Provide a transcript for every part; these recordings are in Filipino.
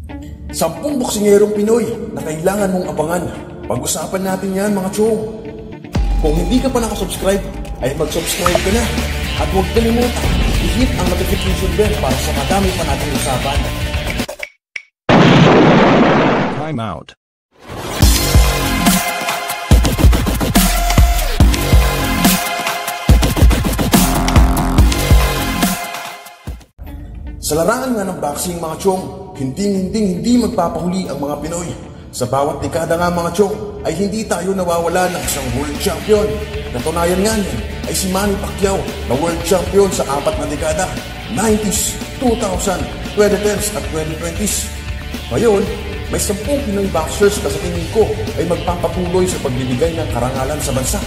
10 boksingerong Pinoy na kailangan mong abangan. Pag-usapan natin yan mga chong. Kung hindi ka pa nakasubscribe, ay mag-subscribe ka na. At huwag kalimutan, i-hit ang notification bell para sa madami pa natin usapan. Time out. Sa larangan nga ng boxing mga chong, hindi magpapahuli ang mga Pinoy. Sa bawat dekada nga mga chong, ay hindi tayo nawawala ng isang world champion. Katunayan nga niyan ay si Manny Pacquiao na world champion sa 4 na dekada, 90s, 2000, 2010s at 2020s. Ngayon, may 10 Pinoy boxers na sa tingin ko ay magpapatuloy sa pagbibigay ng karangalan sa bansa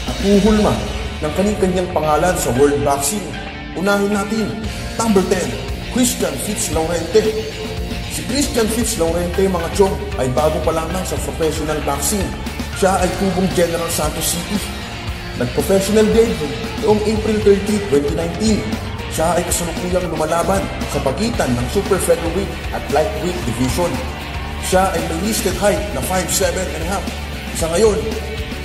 at huhulma ng kanyang pangalan sa world boxing. Unahin natin, number 10. Christian Fitz Laurente. Si Christian Fitz Laurente mga chong ay bago pa lamang sa professional boxing. Siya ay tubong General Santos City. Nag-professional debut noong April 30, 2019. Siya ay kasalukuyang lumalaban sa pagitan ng super featherweight at lightweight division. Siya ay may listed height na 5'7.5". Sa ngayon,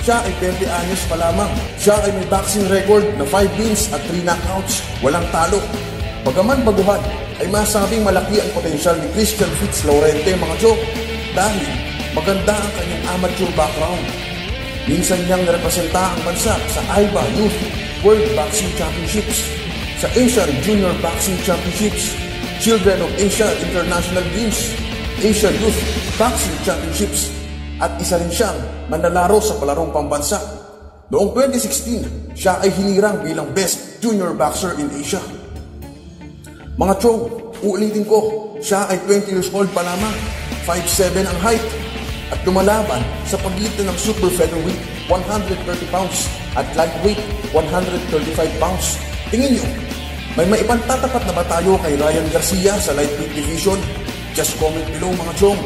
siya ay 20 anyos pa lamang. Siya ay may boxing record na 5 wins at 3 knockouts, walang talo. Bagaman baguhan, ay masabing malaki ang potensyal ni Christian Fitz Laurente mga chong dahil maganda ang kanyang amateur background. Minsan niyang narepresenta ang bansa sa AIBA Youth World Boxing Championships, sa Asia Junior Boxing Championships, Children of Asia International Games, Asia Youth Boxing Championships, at isa rin siyang manlalaro sa palarong pambansa. Noong 2016, siya ay hinirang bilang Best Junior Boxer in Asia. Mga chong, uulitin ko, siya ay 20 years old pa lamang, 5'7" ang height, at lumalaban sa pagitan ng super featherweight 130 pounds at lightweight 135 pounds. Tingin nyo, may maipantatapat na ba tayo kay Ryan Garcia sa lightweight division? Just comment below mga chong.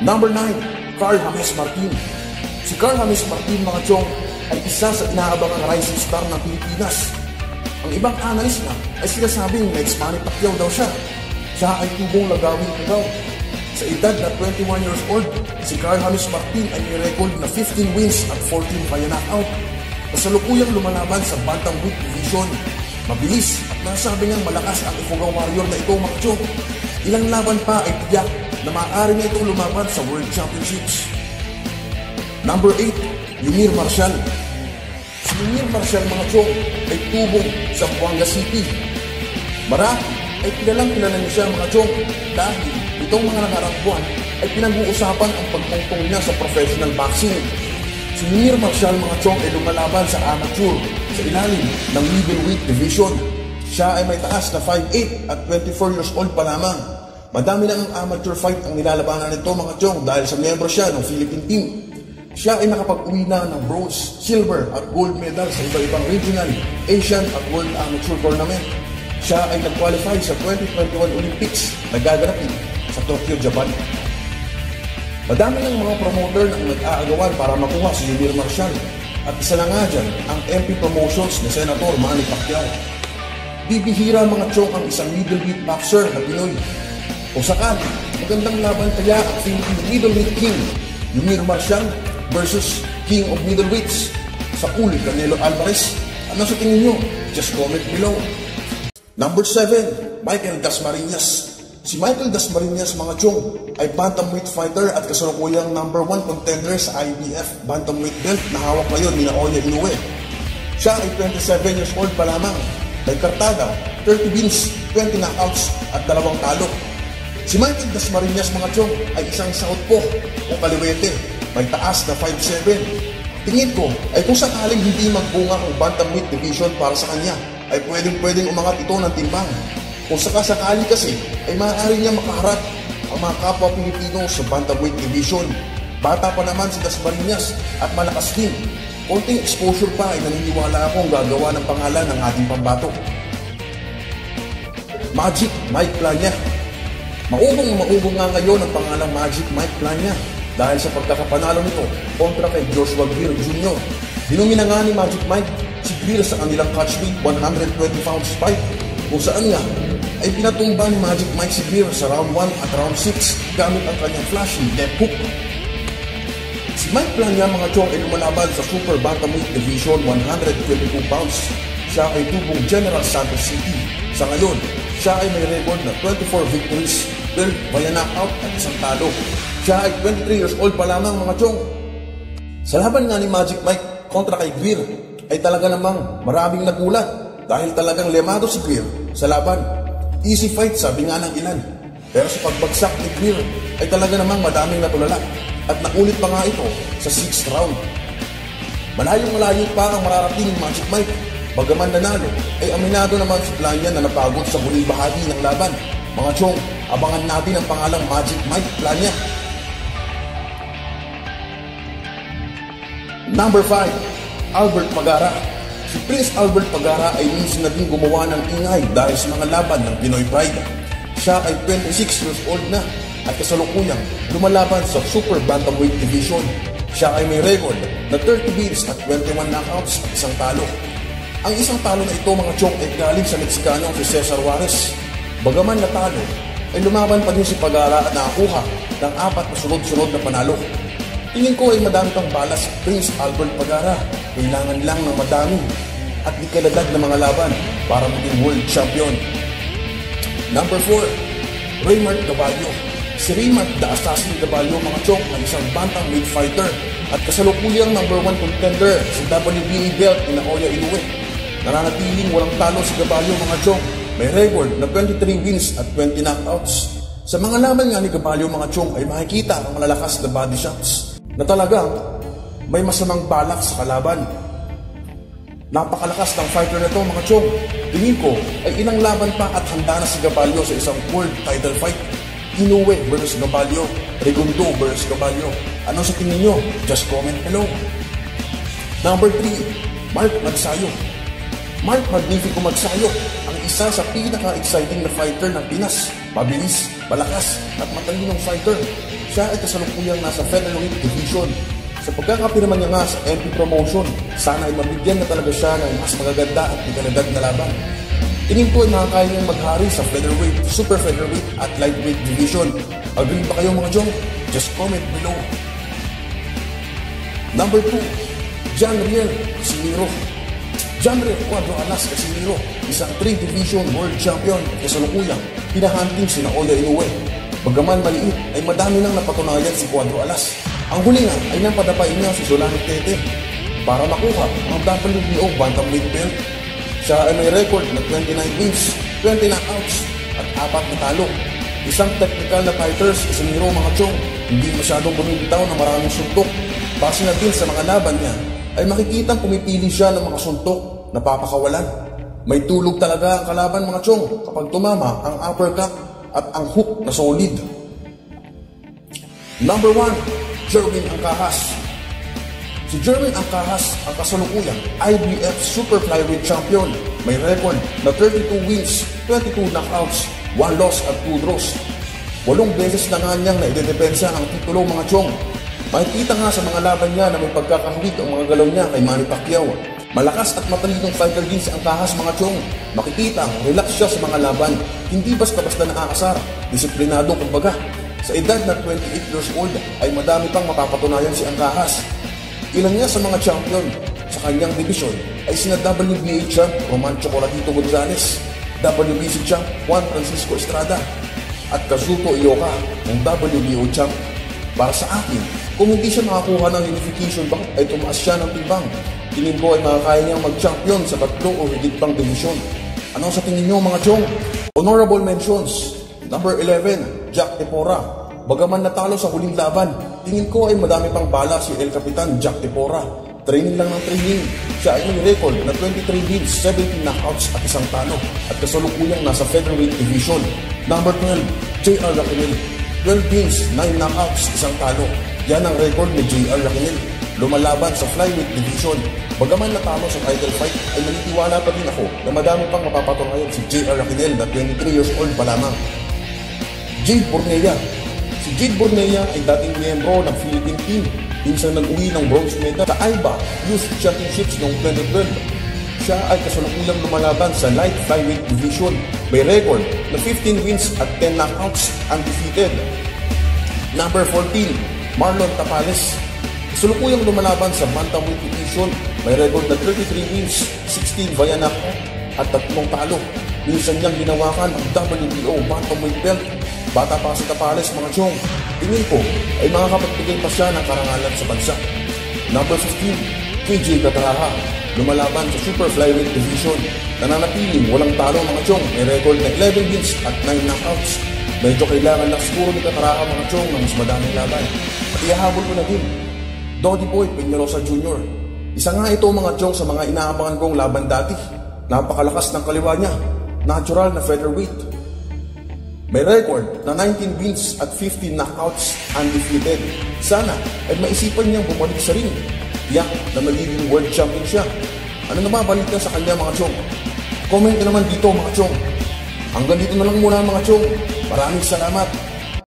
Number 9, Carl James Martin. Si Carl James Martin mga chong ay isa sa inaabangang rising star ng Pilipinas. Ang ibang analyst na ay sinasabing next Manny Pacquiao daw siya. Siya ay tubong lagawin daw. Sa edad na 21 years old, si Carl James Martin ay may record na 15 wins at 14 via knockout. Kasalukuyang lumalaban sa bantamweight division. Mabilis at nasabi niyang malakas ang ifugaw warrior na ito mga chong. Ilang laban pa ay tiyak na maaari na itong lumaban sa World Championships. Number 8, Yumir Marshall. Si Yumir Marshall mga chong ay tubong sa Buanga City. Marami ay kilala niya siya mga chong dahil itong mga nakarang buwan ay pinag-uusapan ang pagtungtong niya sa professional boxing. Si Yumir Marshall mga chong ay lumalaban sa amateur sa ilalim ng middleweight division. Siya ay may taas na 5'8" at 24 years old pa lamang. Madami na ang amateur fight ang nilalabanan nito mga chong dahil sa miyembro siya ng Philippine team. Siya ay nakapag-uwi na ng bronze, silver at gold medal sa iba-ibang regional, Asian at World Amateur Tournament. Siya ay nag-qualify sa 2021 Olympics na gaganapin sa Tokyo, Japan. Madami ng mga promoter na nag-aagawan para makuha si Yumir Marshall at isa na nga dyan ang MP Promotions ni Senator Manny Pacquiao. Bibihira mga chong ang isang middleweight boxer na Pinoy. Kung sakali, magandang laban kaya ang Philippine middleweight king, Yumir Marshall versus King of Middleweights, Saul Canelo Alvarez. Ano sa tingin nyo? Just comment below. Number 7, Michael Dasmariñas. Si Michael Dasmariñas mga chong ay bantamweight fighter at kasalukuyang number 1 contender sa IBF bantamweight belt na hawak ngayon ni Naoya Inoue. Siya ay 27 years old pa lamang. May kartada, 30 wins, 20 knockouts at 2 talo. Si Michael Dasmariñas mga chong ay isang southpaw o kaliwete. May taas na 5'7". Tingin ko ay kung sakaling hindi magbunga ang bantamweight division para sa kanya, ay pwedeng umangat ito ng timbang. Kung sakasakali kasi, ay maaari niya makaharap ang mga kapwa Pilipino sa bantamweight division. Bata pa naman si Dasmariñas at malakas din. Konting exposure pa ay naniniwala akong gagawa ng pangalan ng ating pambato. Magic Mike Plania. Maubong nga ngayon ang pangalang Magic Mike Plania dahil sa pagkakapanalo nito kontra kay Joshua Greer Jr. Dinumi na nga ni Magic Mike si Greer sa kanilang catch weight 120 pounds fight kung saan nga ay pinatumba ni Magic Mike si Greer sa round 1 at round 6 gamit ang kanyang flashing left hook. Si Mike Plania mga chong ay lumalaban sa Super Bantamweight Division 122 pounds. Siya ay tubong General Santos City. Sa ngayon, siya ay may record na 24 victories, 12 via knockout at isang talo. Siya ay 23 years old pa lamang mga chong. Sa laban nga ni Magic Mike kontra kay Greer ay talaga namang maraming nagulat dahil talagang lemado si Greer sa laban. Easy fight sabi nga ng ilan. Pero sa pagbagsak ni Greer ay talaga namang madaming natulala at naulit pa nga ito sa 6th round. Malayo pa ang mararating ni Magic Mike. Bagaman nanalo ay aminado naman si Plania na napagod sa huling bahagi ng laban. Mga chong, abangan natin ang pangalang Magic Mike Plania. Number 5, Albert Pagara. Si Prince Albert Pagara ay minsan na din gumawa ng ingay dahil sa mga laban ng Pinoy Pride. Siya ay 26 years old na at kasalukuyang lumalaban sa Super Bantamweight Division. Siya ay may record na 30 wins at 21 knockouts at isang talo. Ang isang talo na ito mga chong ay galing sa Meksikano si Cesar Juarez. Bagaman natalo, ay lumaban pa din si Pagara at nakakuha ng 4 na sunod-sunod na panalo. Tingin ko ay madami pang balas si Prince Albert Pagara. Kailangan lang ng madami at di kaladag na mga laban para maging world champion. Number 4, Raymond Gaballo. Si Raymond the Assassin Gaballo mga chong ay isang bantamweight fighter at kasalukuyang number 1 contender sa WBA belt ni Naoya Inoue. Nananatiling walang talo si Gaballo mga chong. May record na 23 wins at 20 knockouts. Sa mga laban nga ni Gaballo mga chong ay makikita ang malalakas na body shots na talagang may masamang balak sa kalaban. Napakalakas ng fighter na ito mga chong. Tingin ko ay ilang laban pa at handa na si Gaballo sa isang world title fight. Inoue versus Gaballo, Regundo versus Gaballo. Ano sa tingin nyo? Just comment below. Number 3, Mark Magsayo. Mark Magnifico Magsayo, ang isa sa pinaka-exciting na fighter ng Pinas. Mabilis, malakas at matalinong fighter. Siya ay kasalukuyang nasa Featherweight Division. Sa pagkakapirma niya nga sa MP Promotion, sana ay mabigyan na talaga siya ng mas magaganda at ikaladad na laban. Tingin ko ay makakaya niyang maghari sa Featherweight, Super Featherweight at Lightweight Division. Agree ba kayo mga chong? Just comment below. Number 2, John Riel Casimiro. John Riel Cuadro Alas Casimiro, isang 3 Division World Champion kasalukuyang pinahunting si Naoya Inoue. Bagaman maliit ay madami nang napatunayan si Cuadro Alas. Ang huli nga ay napadapain niya si Solano Tete para makuha ang WBO Bantamweight belt. Siya ay may record na 29 wins, 20 knockouts at 4 na talo. Isang technical na fighters, Casimiro mga chong, hindi masyadong bumibitaw na maraming suntok. Base na din sa mga laban niya, ay makikitang pumipili siya ng mga suntok na papakawalan. May tulog talaga ang kalaban mga chong kapag tumama ang uppercut at ang hook na solid. Number 1, Jerwin Angkahas. Si Jerwin Angkahas ang kasalukuyang IBF Super Flyweight Champion. May record na 32 wins, 22 knockouts, 1 loss at 2 draws. 8 beses na nga niyang naidedepensa ang titulo mga chong. Makikita nga sa mga laban niya na may pagkakahawig ang mga galaw niya kay Manny Pacquiao. Malakas at matalinong fighter din si Angkahas mga chong. Makikita ang relax siya sa mga laban. Hindi basta-basta nakakasar. Disiplinado kumbaga. Sa edad na 28 years old ay madami pang mapapatunayan si Angkahas. Ilan niya sa mga champion sa kanyang division ay sina WBA champ Roman Chocolatito Gonzalez, WBC champ Juan Francisco Estrada at Kazuto Ioka ng WBO champ. Para sa akin, kung hindi siya makakuha ng unification bout ay tumaas siya ng timbang. Tingin ko ay makakaya niyang mag-champion sa 3 o higit pang division. Ano sa tingin niyo mga chong? Honorable mentions. Number 11, Jack Tepora. Bagaman natalo sa huling laban, tingin ko ay madami pang bala si El Capitan Jack Tepora. Training lang ng training. Siya ay may record na 23 wins, 17 knockouts at isang talo at kasalukuyang nasa Featherweight Division. Number 12, J.R. Raquel. 12 wins, 9 knockouts, isang talo. Yan ang record ni J.R. Raquel. Lumalaban sa Flyweight Division. Bagaman natalo sa title fight, ay nanitiwala pa din ako na madami pang mapapatunayan si J.R. Raquel na 23 years old pa lamang. Jade Bornea. Si Jade Bornea ay dating miyembro ng Philippine team. Minsan nag-uwi ng bronze medal sa IBA Youth Championships noong 2012. Siya ay kasalukuyang lumalaban sa light flyweight division. May record na 15 wins at 10 knockouts, undefeated. Number 14, Marlon Tapales. Kasalukuyang lumalaban sa bantamweight division. May record na 33 wins, 16 via knockout at 3 talo. Minsan niyang ginawakan ang WBO bantamweight belt. Bata pa si Tapales, mga chong. Tingin ko ay makakapagbigay pa siya ng karangalan sa bansa. Number 15, KJ Catraha. Lumalaban sa super flyweight division. Nananatiling walang talo, mga chong. May record na 11 wins at 9 knockouts. Medyo kailangan lang siguro ni Catraha, mga chong, ng mas madaming laban. At ihahabol ko na din Dodi Boy Peñalosa Jr. Isa nga ito, mga chong, sa mga inaabangan kong laban dati. Napakalakas ng kaliwa niya. Natural na featherweight. May record na 19 wins at 15 knockouts, undefeated. Sana ay maisipan niyang bumalik sa ring. Tiyak na magiging world champion siya. Ano na ba balita sa kanya, mga chong? Comment na naman dito, mga chong. Hanggang dito na lang muna, mga chong. Maraming salamat.